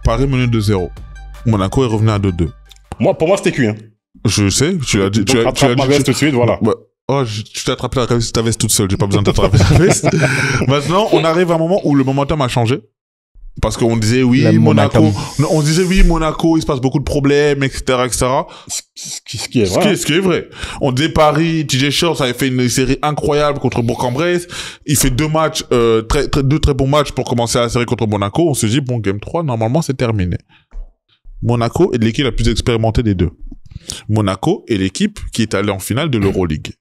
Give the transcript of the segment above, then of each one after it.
Paris menait 2-0. Monaco est revenu à 2-2. Pour moi, c'était cuit. Hein. Je sais, tu l'as dit. Donc, attrape ma veste tout de suite, voilà. Ouais. Oh, tu t'es attrapé ta veste toute seule. J'ai pas besoin de t'attraper ta veste. Maintenant, on arrive à un moment où le momentum a changé. Parce qu'on disait oui, Monaco, il se passe beaucoup de problèmes, etc., etc. Ce qui est vrai. Ce qui est vrai. On disait Paris, TJ Shorts avait fait une série incroyable contre Bourg-en-Bresse. Il fait deux très bons matchs pour commencer la série contre Monaco. On se dit, bon, Game 3, normalement, c'est terminé. Monaco est l'équipe la plus expérimentée des deux. Monaco est l'équipe qui est allée en finale de l'Euroleague.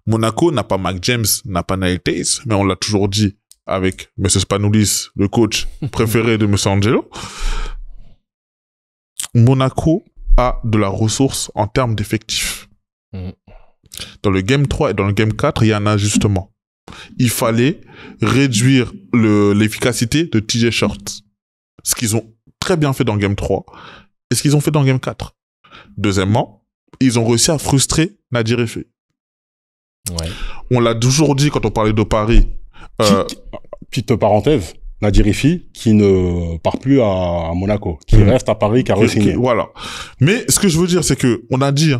Monaco n'a pas Mac James, n'a pas Niall Tace, mais on l'a toujours dit avec M. Spanoulis, le coach préféré de M. Angelo. Monaco a de la ressource en termes d'effectifs. Dans le Game 3 et dans le Game 4, il y a un ajustement. Il fallait réduire l'efficacité de TJ Shorts. Ce qu'ils ont très bien fait dans le Game 3 et ce qu'ils ont fait dans le Game 4. Deuxièmement, ils ont réussi à frustrer Nadir Effet. Ouais. On l'a toujours dit quand on parlait de Paris. Petite parenthèse, Nadir Effet qui ne part plus à Monaco, qui reste à Paris, qui a re-signé. Voilà. Mais ce que je veux dire, c'est que on a dit,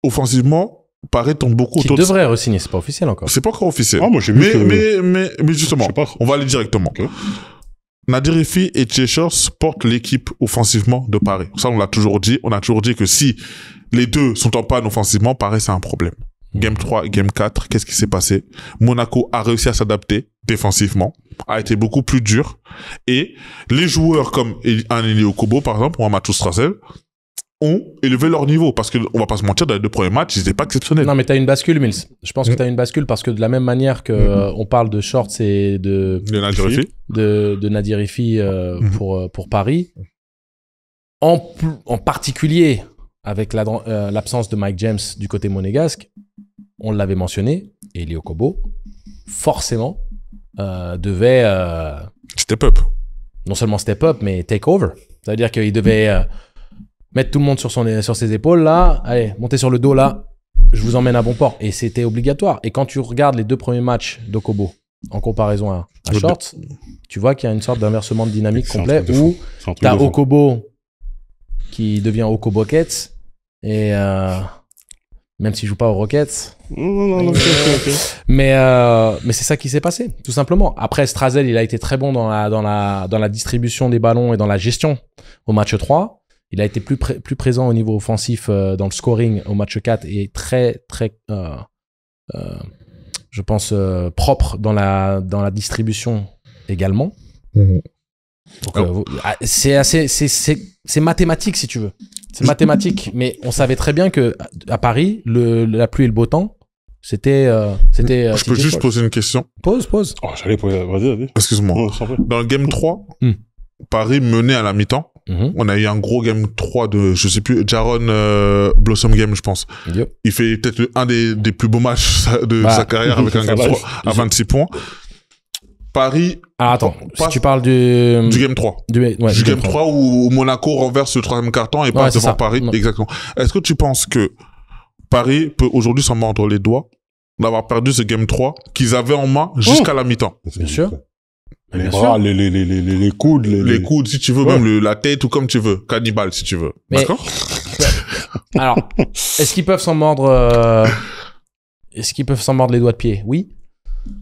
offensivement, Paris tombe beaucoup autour de... Qui devrait re-signer, c'est pas officiel encore. C'est pas encore officiel. Ah, moi j'ai vu mais justement, on va aller directement. Okay. Nadir Effet et Cheshire portent l'équipe offensivement de Paris. Ça, on l'a toujours dit. On a toujours dit que si les deux sont en panne offensivement, Paris, c'est un problème. Game 3, Game 4, qu'est-ce qui s'est passé? Monaco a réussi à s'adapter défensivement, a été beaucoup plus dur. Et les joueurs comme un Elio Kobo, par exemple, ou un Mathieu Strassel, ont élevé leur niveau. Parce que, on va pas se mentir, dans les deux premiers matchs, ils n'étaient pas exceptionnels. Non, mais t'as une bascule, Mills. Je pense que t'as une bascule parce que de la même manière que on parle de Shorts et de Nadir Effet pour Paris, en particulier avec l'absence de Mike James du côté monégasque, on l'avait mentionné, Elio Kobo, forcément, devait... step up. Non seulement step up, mais take over. Ça veut dire qu'il devait mettre tout le monde sur ses épaules, là. Allez, montez sur le dos, là. Je vous emmène à bon port. Et c'était obligatoire. Et quand tu regardes les deux premiers matchs d'Okobo, en comparaison à Shorts, tu vois qu'il y a une sorte d'inversement de dynamique complet où tu as Okobo qui devient Okobo Rockets et même s'il joue pas aux Rockets. Non. Mais c'est ça qui s'est passé, tout simplement. Après, Strazel, il a été très bon dans la distribution des ballons et dans la gestion au match 3. Il a été plus présent au niveau offensif dans le scoring au match 4 et très, très, je pense, propre dans la distribution également. Donc, c'est mathématique, si tu veux. C'est mathématique, mais on savait très bien que à Paris, la pluie et le beau temps, c'était. Je peux juste poser une question. Pose. Oh, j'allais poser. Vas-y. Excuse-moi. Dans le Game 3, Paris menait à la mi-temps. On a eu un gros Game 3 de, je sais plus, Jaron Blossom Game, je pense. Yep. Il fait peut-être un des plus beaux matchs de sa carrière avec un Game 3 à 26 points. Paris... Ah, attends, si tu parles du Game 3. Du Game 3 où Monaco renverse le troisième carton et passe devant Paris. Non. Exactement. Est-ce que tu penses que Paris peut aujourd'hui s'en mordre les doigts d'avoir perdu ce Game 3 qu'ils avaient en main jusqu'à la mi-temps? Bien sûr. Les bras, les coudes. Les coudes, si tu veux, même la tête ou comme tu veux. Cannibale, si tu veux. D'accord? Alors, est-ce qu'ils peuvent s'en mordre les doigts de pied? Oui.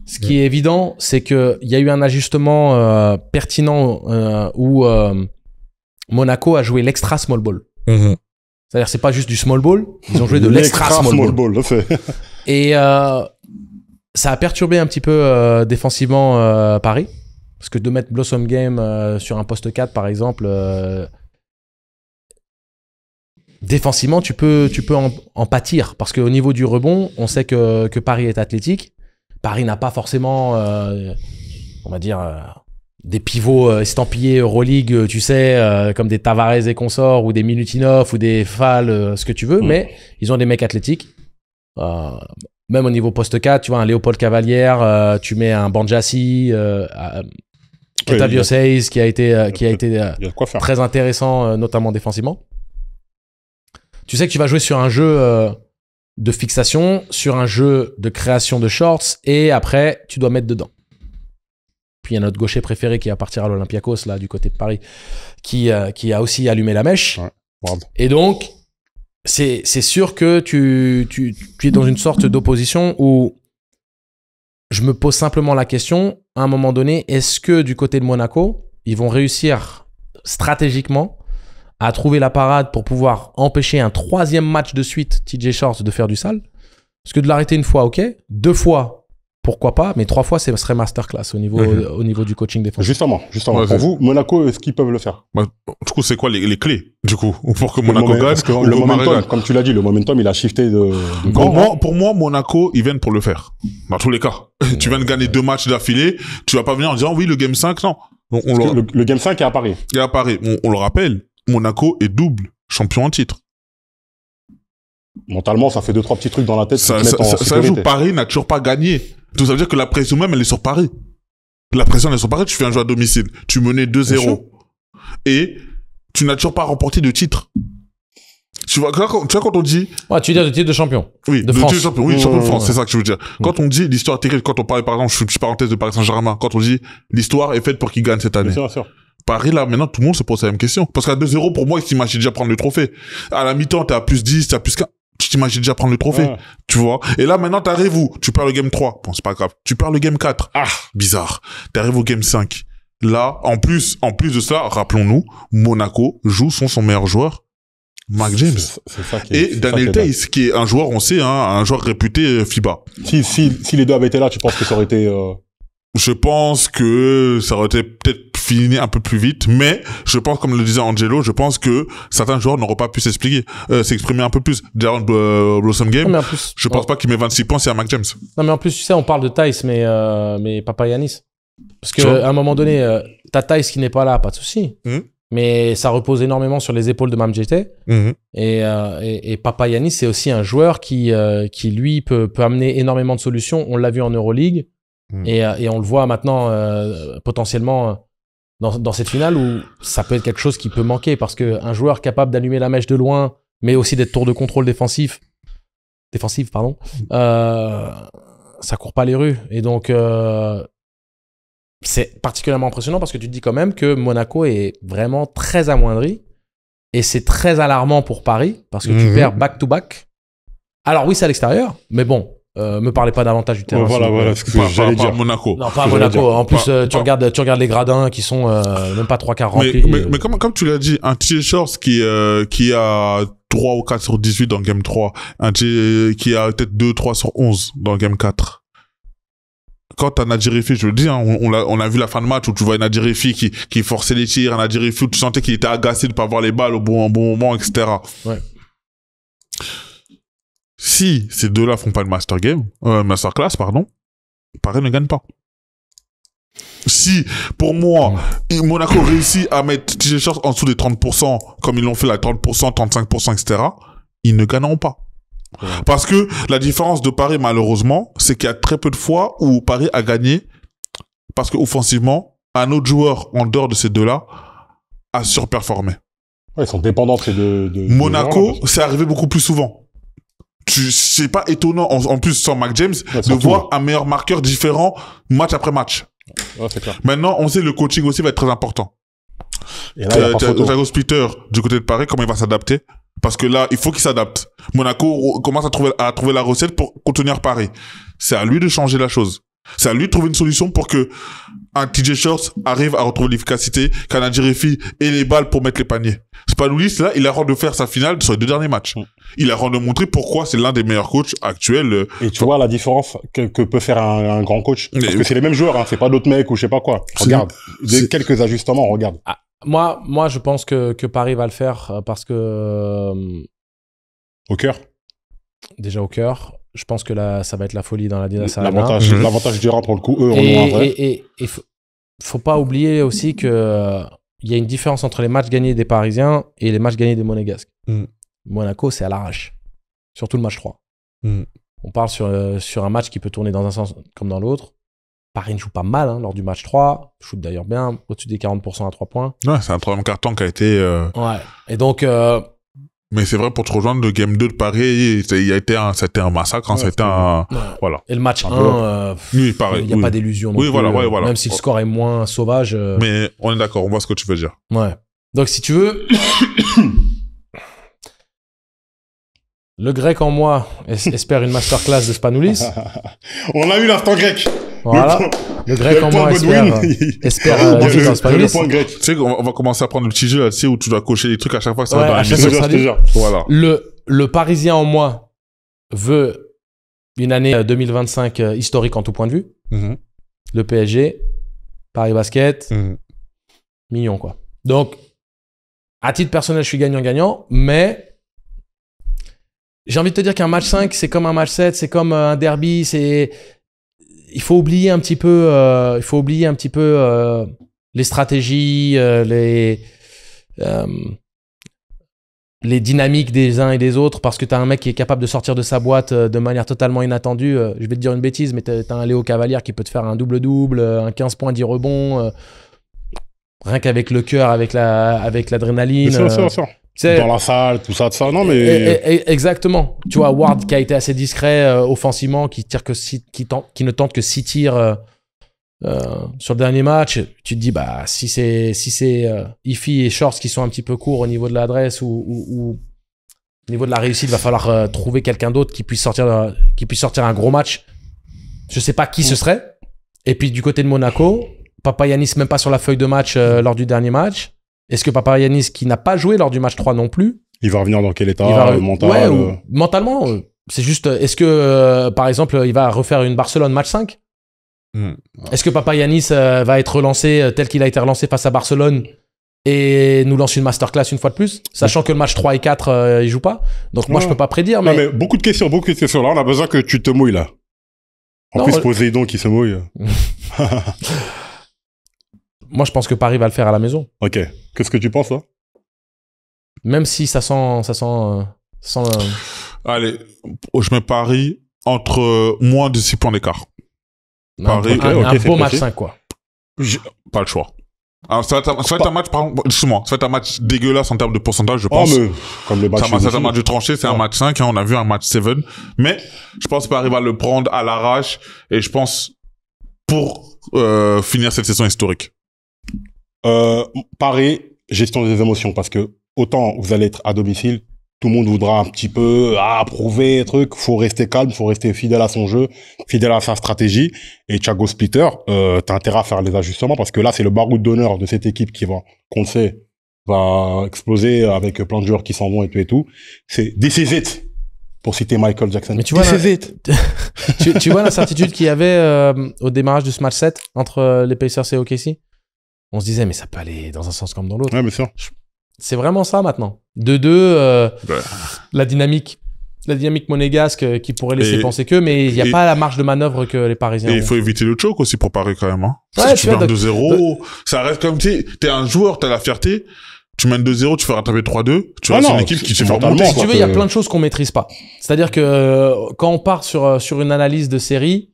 Ce qui est évident, c'est qu'il y a eu un ajustement pertinent où Monaco a joué l'extra small ball. C'est-à-dire, c'est pas juste du small ball, ils ont joué de l'extra small ball. Et ça a perturbé un petit peu défensivement Paris. Parce que de mettre Blossom Game sur un poste 4, par exemple, défensivement, tu peux en pâtir. Parce qu'au niveau du rebond, on sait que Paris est athlétique. Paris n'a pas forcément, on va dire, des pivots estampillés Euroleague, tu sais, comme des Tavares et consorts, ou des Milutinov, ou des Fall, ce que tu veux. Mais ils ont des mecs athlétiques. Même au niveau poste 4, tu vois, un Léopold Cavalière, tu mets un Banjassi, Ketavio Seis qui a été très intéressant, notamment défensivement. Tu sais que tu vas jouer sur un jeu de fixation, sur un jeu de création de shorts, et après, tu dois mettre dedans. Puis il y a notre gaucher préféré qui va partir à l'Olympiakos, là, du côté de Paris, qui a aussi allumé la mèche. Ouais. Wow. Et donc, c'est sûr que tu es dans une sorte d'opposition où je me pose simplement la question, à un moment donné, est-ce que du côté de Monaco, ils vont réussir stratégiquement à trouver la parade pour pouvoir empêcher un 3e match de suite TJ Shorts de faire du sale? Parce que de l'arrêter une fois, ok. 2 fois, pourquoi pas, mais 3 fois, ce serait masterclass au niveau du coaching défensif. Justement. Ouais, pour vous, Monaco, est-ce qu'ils peuvent le faire? Du coup, c'est quoi les clés, du coup, pour que Monaco gagne? Parce que le momentum, comme tu l'as dit, le momentum, il a shifté de pour moi, Monaco, ils viennent pour le faire. Dans tous les cas. Tu viens de gagner 2 matchs d'affilée, tu vas pas venir en disant, oui, le game 5, non. Le game 5 est à Paris. Il est à Paris. On le rappelle, Monaco est double champion en titre. Mentalement, ça fait 2-3 petits trucs dans la tête. Ça joue. Paris n'a toujours pas gagné. Donc ça veut dire que la pression même, elle est sur Paris. La pression, elle est sur Paris. Tu fais un jeu à domicile. Tu menais 2-0. Et tu n'as toujours pas remporté de titre. Tu vois, quand on dit... Ouais, tu veux dire de titre de champion. Oui, de France. Titre de champion. Oui, champion de France, c'est ça que je veux dire. Quand on dit l'histoire est écrite, quand on parle, par exemple, je fais une petite parenthèse de Paris Saint-Germain, quand on dit l'histoire est faite pour qu'il gagne cette année. Bien sûr. Paris, là, maintenant, tout le monde se pose la même question. Parce qu'à 2-0, pour moi, ils s'imaginent déjà prendre le trophée. À la mi-temps, t'es à plus 10, t'es à plus 15. Tu t'imagines déjà prendre le trophée. Ouais. Tu vois. Et là, maintenant, t'arrives où? Tu perds le game 3. Bon, c'est pas grave. Tu perds le game 4. Ah, bizarre. T'arrives au game 5. Là, en plus de cela, rappelons-nous, Monaco joue son meilleur joueur, Mark James. C'est ça qui est, et Daniel Theis, qui est un joueur, on sait, hein, un joueur réputé FIBA. Si les deux avaient été là, tu penses que ça aurait été... Je pense que ça aurait été peut-être fini un peu plus vite, mais je pense, comme le disait Angelo, je pense que certains joueurs n'auraient pas pu s'exprimer un peu plus. D'ailleurs, Blossom Game, je pense pas qu'il met 26 points, c'est à Mark James. Non, mais en plus, tu sais, on parle de Theis, mais Papagiannis. Parce qu'à un moment donné, t'as Theis qui n'est pas là, pas de souci. Mais ça repose énormément sur les épaules de Mamjete. Et Papagiannis, c'est aussi un joueur qui lui, peut amener énormément de solutions. On l'a vu en Euroleague. Et on le voit maintenant potentiellement dans cette finale où ça peut être quelque chose qui peut manquer parce qu'un joueur capable d'allumer la mèche de loin, mais aussi d'être tour de contrôle défensif, ça court pas les rues. Et donc, c'est particulièrement impressionnant parce que tu te dis quand même que Monaco est vraiment très amoindri et c'est très alarmant pour Paris parce que tu perds back-to-back. Alors oui, c'est à l'extérieur, mais bon, me parlez pas davantage du terrain. Voilà ce que j'allais dire. Pas à Monaco. Non, pas à Monaco. En plus, tu regardes les gradins qui sont même pas 3/4 remplis. Mais comme tu l'as dit, un TJ Shorts qui a 3 ou 4 sur 18 dans le game 3, qui a peut-être 2-3 sur 11 dans le game 4. Quand t'as Nadjirifi, je le dis, hein, on a vu la fin de match où tu vois Nadjirifi qui forçait les tirs, Nadjirifi où tu sentais qu'il était agacé de pas avoir les balles au bon moment, etc. Ouais. Si ces deux-là font pas de masterclass, Paris ne gagne pas. Si, pour moi, Monaco réussit à mettre TJ Shorts en dessous des 30%, comme ils l'ont fait là, 30%, 35%, etc., ils ne gagneront pas. Ouais. Parce que la différence de Paris, malheureusement, c'est qu'il y a très peu de fois où Paris a gagné parce qu'offensivement, un autre joueur en dehors de ces deux-là a surperformé. Ouais, ils sont dépendants de Monaco, c'est arrivé beaucoup plus souvent. C'est pas étonnant, en plus, sans Mark James, de voir un meilleur marqueur différent match après match. Ouais, c'est clair. Maintenant, on sait le coaching aussi va être très important. Et là, Thiago Splitter, du côté de Paris, comment il va s'adapter? Parce que là, il faut qu'il s'adapte. Monaco commence à trouver la recette pour contenir Paris. C'est à lui de changer la chose. C'est à lui de trouver une solution pour que un TJ Shorts arrive à retrouver l'efficacité, qu'un Nadjirifi ait les balles pour mettre les paniers. Spanulis, là, il a rendu de faire sa finale sur les 2 derniers matchs. Il a rendu de montrer pourquoi c'est l'un des meilleurs coachs actuels. Et tu vois la différence que peut faire un grand coach. Parce que c'est les mêmes joueurs, hein. C'est pas d'autres mecs ou je sais pas quoi. Regarde. Quelques ajustements, regarde. Ah, moi, je pense que Paris va le faire parce que... Au cœur. Déjà au cœur. Je pense que là, ça va être la folie dans la Dynastie. L'avantage du Rhin, pour le coup, eux, on a un vrai. Et faut pas oublier aussi que il y a une différence entre les matchs gagnés des Parisiens et les matchs gagnés des Monégasques. Monaco, c'est à l'arrache. Surtout le match 3. On parle sur un match qui peut tourner dans un sens comme dans l'autre. Paris ne joue pas mal lors du match 3. Shoot d'ailleurs bien, au-dessus des 40% à 3 points. Ouais, c'est un troisième carton qui a été... Ouais. Et donc, Mais c'est vrai, pour te rejoindre, le game 2 de Paris, c'était un massacre, hein, c'était un, voilà. Et le match 1, oui, pareil. Il n'y a pas d'illusion non plus. Voilà. Même si le score est moins sauvage. Mais on est d'accord, on voit ce que tu veux dire. Ouais. Donc, si tu veux, le grec en moi espère une masterclass de Spanoulis. On a eu l'instant grec. Voilà. Le grec en moi espère le Spanoulis. point grec. Tu sais qu'on va commencer à prendre le petit jeu, là, tu sais, où tu dois cocher des trucs à chaque fois que ça Ouais, va dans à chaque fois que ça Voilà. Le Parisien en moi veut une année 2025 historique en tout point de vue. Le PSG, Paris Basket, mignon, quoi. Donc, à titre personnel, je suis gagnant-gagnant, mais j'ai envie de te dire qu'un match 5, c'est comme un match 7, c'est comme un derby, il faut oublier un petit peu, les stratégies, les dynamiques des uns et des autres, parce que t'as un mec qui est capable de sortir de sa boîte de manière totalement inattendue. Je vais te dire une bêtise, mais t'as un Léo Cavalière qui peut te faire un double-double, un 15 points, 10 rebonds, rien qu'avec le cœur, avec l'adrénaline. Dans la salle, tout ça. Non, mais... Exactement. Tu vois, Ward qui a été assez discret offensivement, qui ne tente que 6 tirs sur le dernier match. Tu te dis, bah, si c'est Ifi et Shorts qui sont un petit peu courts au niveau de l'adresse ou au niveau de la réussite, il va falloir trouver quelqu'un d'autre qui puisse sortir un gros match. Je sais pas qui ce serait. Et puis, du côté de Monaco, Papagiannis même pas sur la feuille de match lors du dernier match. Est-ce que Papagiannis, qui n'a pas joué lors du match 3 non plus, il va revenir dans quel état mental mentalement, c'est juste, est-ce que, par exemple, il va refaire une Barcelone match 5 Est-ce que Papagiannis va être relancé tel qu'il a été relancé face à Barcelone et nous lance une masterclass une fois de plus, sachant que le match 3 et 4, il joue pas. Donc moi, je peux pas prédire. Mais beaucoup de questions. Là, on a besoin que tu te mouilles, là. En plus, Poséidon qui se mouille. Moi, je pense que Paris va le faire à la maison. Ok. Qu'est-ce que tu penses, là? Même si ça sent. Allez, je mets Paris entre moins de 6 points d'écart. Paris, un beau match 5, quoi. Pas le choix. Alors, ça va être un match, justement, ça va être un match dégueulasse en termes de pourcentage, je pense. Mais comme le match. C'est un match de tranchée, c'est un match 5, hein, on a vu un match 7. Mais, je pense que Paris va le prendre à l'arrache, et je pense, pour finir cette saison historique. Paris, gestion des émotions, parce que autant vous allez être à domicile, tout le monde voudra un petit peu prouver truc, faut rester calme, faut rester fidèle à son jeu, fidèle à sa stratégie. Et Thiago Splitter, t'as intérêt à faire les ajustements, parce que là c'est le baroud d'honneur de cette équipe qu'on le sait, va exploser avec plein de joueurs qui s'en vont et tout. C'est this is it, pour citer Michael Jackson. Mais tu vois, tu vois l'incertitude qu'il y avait au démarrage de ce match 7 entre les Pacers et OKC. On se disait, mais ça peut aller dans un sens comme dans l'autre. Ouais, bien sûr. C'est vraiment ça maintenant. 2-2, la dynamique monégasque qui pourrait laisser penser que, mais il n'y a pas la marge de manœuvre que les Parisiens ont. Et il faut éviter le choke aussi pour Paris quand même. Hein. Ouais, si tu mènes 2-0, ça reste comme t'es un joueur, t'as la fierté. Tu mènes 2-0, tu fais rattraper 3-2. Tu restes une équipe qui te fait remonter. Si tu veux, il y a plein de choses qu'on maîtrise pas. C'est-à-dire que quand on part sur une analyse de série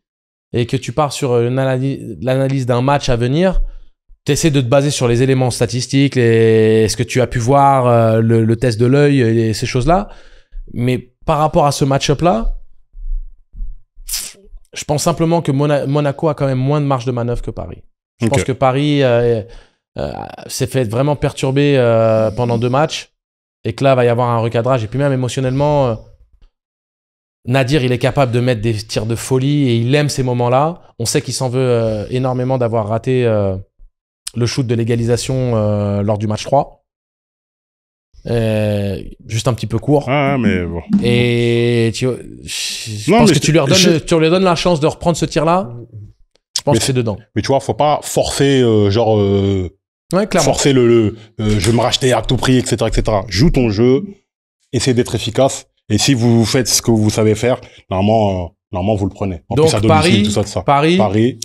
et que tu pars sur l'analyse d'un match à venir, t'essaies de te baser sur les éléments statistiques, ce que tu as pu voir, le test de l'œil et ces choses-là. Mais par rapport à ce match-up-là, je pense simplement que Monaco a quand même moins de marge de manœuvre que Paris. Je pense que Paris s'est fait vraiment perturber pendant 2 matchs et que là, il va y avoir un recadrage. Et puis même émotionnellement, Nadir, il est capable de mettre des tirs de folie et il aime ces moments-là. On sait qu'il s'en veut énormément d'avoir raté le shoot de l'égalisation lors du match 3. Juste un petit peu court. Mais bon. Et je pense que tu lui donnes la chance de reprendre ce tir-là. Je pense que c'est dedans. Mais tu vois, faut pas forcer, clairement. Forcer je vais me racheter à tout prix, etc., etc. Joue ton jeu, essaie d'être efficace. Et si vous faites ce que vous savez faire, normalement, vous le prenez. En donc, plus, à domicile, tout ça. Paris. Paris.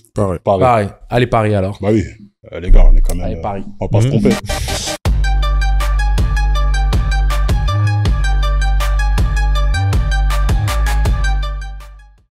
Allez, Paris alors. Bah oui. Les gars, on est quand même. Allez, Paris. On va pas se tromper.